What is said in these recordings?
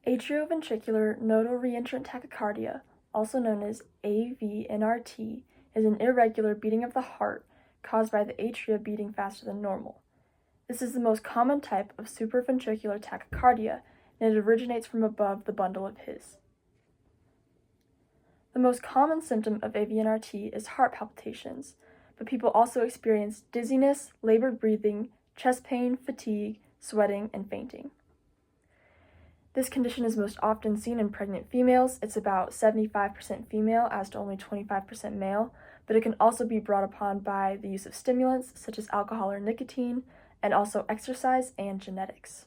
Atrioventricular nodal reentrant tachycardia, also known as AVNRT, is an irregular beating of the heart caused by the atria beating faster than normal. This is the most common type of supraventricular tachycardia, and it originates from above the bundle of His. The most common symptom of AVNRT is heart palpitations, but people also experience dizziness, labored breathing, chest pain, fatigue, sweating, and fainting. This condition is most often seen in pregnant females. It's about 75% female as to only 25% male, but it can also be brought upon by the use of stimulants such as alcohol or nicotine, and also exercise and genetics.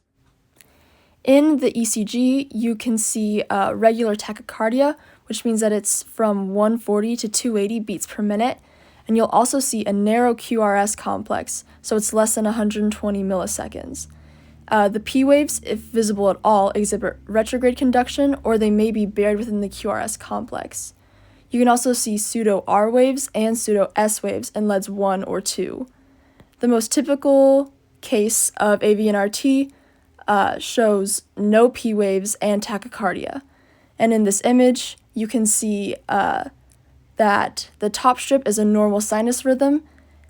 In the ECG, you can see regular tachycardia, which means that it's from 140 to 280 beats per minute, and you'll also see a narrow QRS complex, so it's less than 120 milliseconds. The P waves, if visible at all, exhibit retrograde conduction, or they may be buried within the QRS complex. You can also see pseudo-R waves and pseudo-S waves in LEDs 1 or 2. The most typical case of AVNRT shows no P waves and tachycardia. And in this image, you can see that the top strip is a normal sinus rhythm,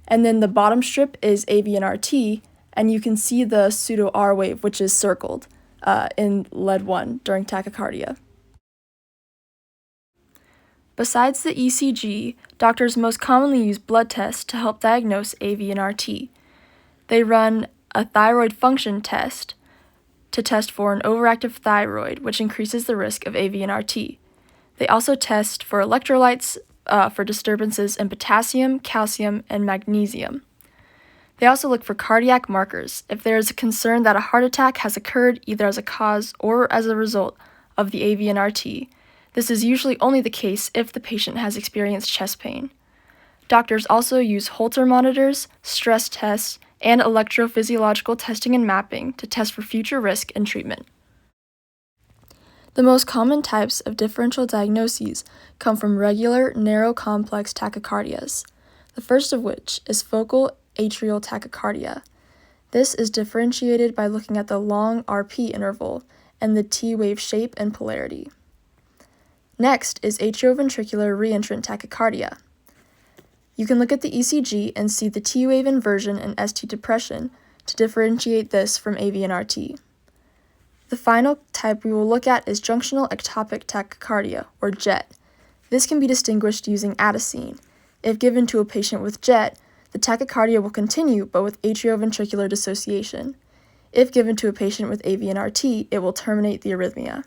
and then the bottom strip is AVNRT, and you can see the pseudo-R wave, which is circled in LED 1 during tachycardia. Besides the ECG, doctors most commonly use blood tests to help diagnose AVNRT. They run a thyroid function test to test for an overactive thyroid, which increases the risk of AVNRT. They also test for electrolytes for disturbances in potassium, calcium, and magnesium. They also look for cardiac markers if there is a concern that a heart attack has occurred either as a cause or as a result of the AVNRT. This is usually only the case if the patient has experienced chest pain. Doctors also use Holter monitors, stress tests, and electrophysiological testing and mapping to test for future risk and treatment. The most common types of differential diagnoses come from regular, narrow complex tachycardias, the first of which is focal atrial tachycardia. This is differentiated by looking at the long RP interval and the T wave shape and polarity. Next is atrioventricular reentrant tachycardia. You can look at the ECG and see the T wave inversion and ST depression to differentiate this from AVNRT. The final type we will look at is junctional ectopic tachycardia, or JET. This can be distinguished using adenosine. If given to a patient with JET, the tachycardia will continue but with atrioventricular dissociation. If given to a patient with AVNRT, it will terminate the arrhythmia.